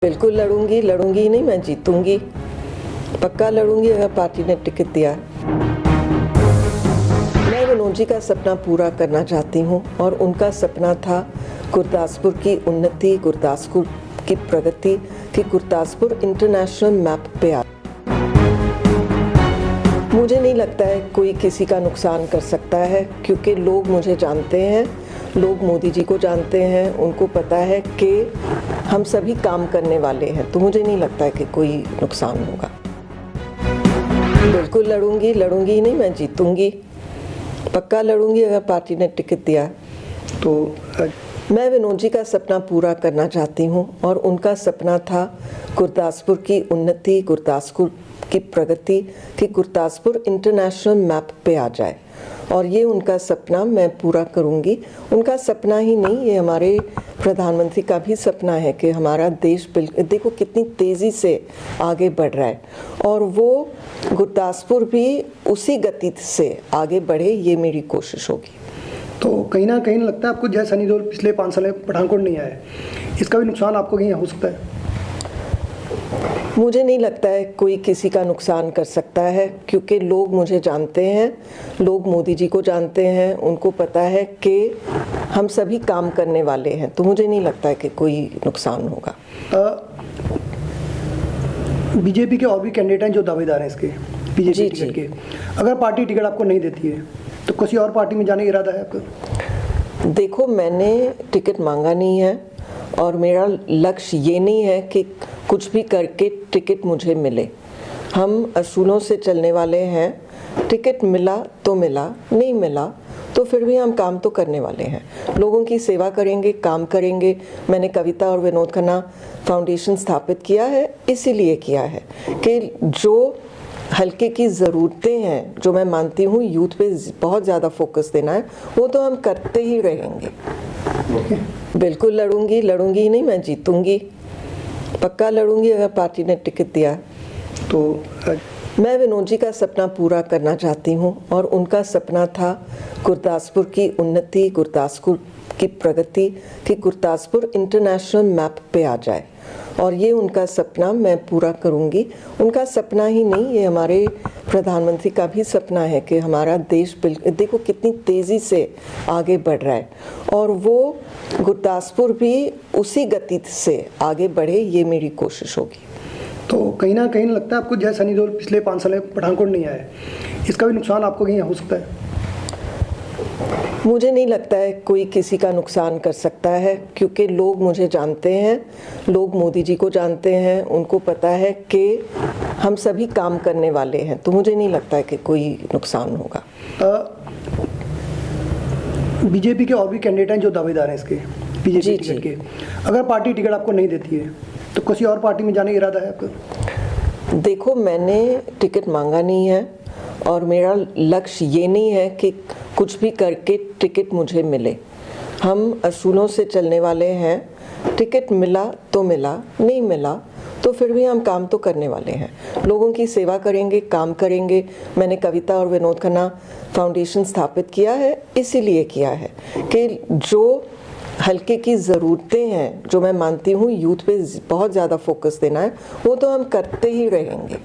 बिल्कुल लड़ूंगी, लड़ूंगी नहीं, मैं जीतूंगी। पक्का लड़ूंगी अगर पार्टी ने टिकट दिया। मैं विनोद जी का सपना पूरा करना चाहती हूँ और उनका सपना था गुरदासपुर की उन्नति, गुरदासपुर की प्रगति, कि गुरदासपुर इंटरनेशनल मैप पे आ। मुझे नहीं लगता है कोई किसी का नुकसान कर सकता है, क्योंकि लोग मुझे जानते हैं, लोग मोदी जी को जानते हैं, उनको पता है कि हम सभी काम करने वाले हैं, तो मुझे नहीं लगता है कि कोई नुकसान होगा। बिल्कुल लड़ूंगी, लड़ूंगी नहीं, मैं जीतूंगी। पक्का लड़ूंगी अगर पार्टी ने टिकट दिया। तो मैं विनोद जी का सपना पूरा करना चाहती हूँ और उनका सपना था गुरदासपुर की उन्नति, गुरदासपुर की प्रगति, कि गुरदासपुर इंटरनेशनल मैप पे आ जाए, और ये उनका सपना मैं पूरा करूँगी। उनका सपना ही नहीं, ये हमारे प्रधानमंत्री का भी सपना है कि हमारा देश देखो कितनी तेज़ी से आगे बढ़ रहा है, और वो गुरदासपुर भी उसी गति से आगे बढ़े, ये मेरी कोशिश होगी। तो कहीं ना कहीं लगता है आपको, जैसा सनी देओल पिछले 5 साल में पठानकोट नहीं आया, इसका भी नुकसान आपको कहीं हो सकता है? मुझे नहीं लगता है कोई किसी का नुकसान कर सकता है, क्योंकि लोग मुझे जानते हैं, लोग मोदी जी को जानते हैं, उनको पता है कि हम सभी काम करने वाले हैं, तो मुझे नहीं लगता है कि कोई नुकसान होगा। बीजेपी के और भी कैंडिडेट हैं जो दावेदार हैं इसके, बीजेपी टिकट के। अगर पार्टी टिकट आपको नहीं देती है तो किसी और पार्टी में जाने का इरादा है आपका? देखो, मैंने टिकट मांगा नहीं है और मेरा लक्ष्य ये नहीं है कि कुछ भी करके टिकट मुझे मिले। हम असूलों से चलने वाले हैं। टिकट मिला तो मिला, नहीं मिला तो फिर भी हम काम तो करने वाले हैं, लोगों की सेवा करेंगे, काम करेंगे। मैंने कविता और विनोद खन्ना फाउंडेशन स्थापित किया है, इसीलिए किया है कि जो हल्के की ज़रूरतें हैं, जो मैं मानती हूँ यूथ पे बहुत ज़्यादा फोकस देना है, वो तो हम करते ही रहेंगे। बिल्कुल लड़ूंगी, लड़ूंगी नहीं, मैं जीतूंगी। पक्का लड़ूंगी अगर पार्टी ने टिकट दिया। तो मैं विनोद जी का सपना पूरा करना चाहती हूँ और उनका सपना था गुरदासपुर की उन्नति, गुरदासपुर की प्रगति, कि गुरदासपुर इंटरनेशनल मैप पे आ जाए, और ये उनका सपना मैं पूरा करूँगी। उनका सपना ही नहीं, ये हमारे प्रधानमंत्री का भी सपना है कि हमारा देश देखो कितनी तेज़ी से आगे बढ़ रहा है, और वो गुरदासपुर भी उसी गति से आगे बढ़े, ये मेरी कोशिश होगी। तो कहीं ना कहीं लगता है आपको, जैसा सनी देओल पिछले 5 साल में पठानकोट नहीं आया, इसका भी नुकसान आपको कहीं हो सकता है? मुझे नहीं लगता है कोई किसी का नुकसान कर सकता है, क्योंकि लोग मुझे जानते हैं, लोग मोदी जी को जानते हैं, उनको पता है कि हम सभी काम करने वाले हैं, तो मुझे नहीं लगता है कि कोई नुकसान होगा। बीजेपी के और भी कैंडिडेट हैं जो दावेदार हैं इसके, बीजेपी टिकट के। अगर पार्टी टिकट आपको नहीं देती है तो किसी और पार्टी में जाने का इरादा है आपका? देखो, मैंने टिकट मांगा नहीं है और मेरा लक्ष्य ये नहीं है कि कुछ भी करके टिकट मुझे मिले। हम असूलों से चलने वाले हैं। टिकट मिला तो मिला, नहीं मिला तो फिर भी हम काम तो करने वाले हैं, लोगों की सेवा करेंगे, काम करेंगे। मैंने कविता और विनोद खन्ना फाउंडेशन स्थापित किया है, इसीलिए किया है कि जो हल्के की ज़रूरतें हैं, जो मैं मानती हूँ यूथ पे बहुत ज़्यादा फोकस देना है, वो तो हम करते ही रहेंगे।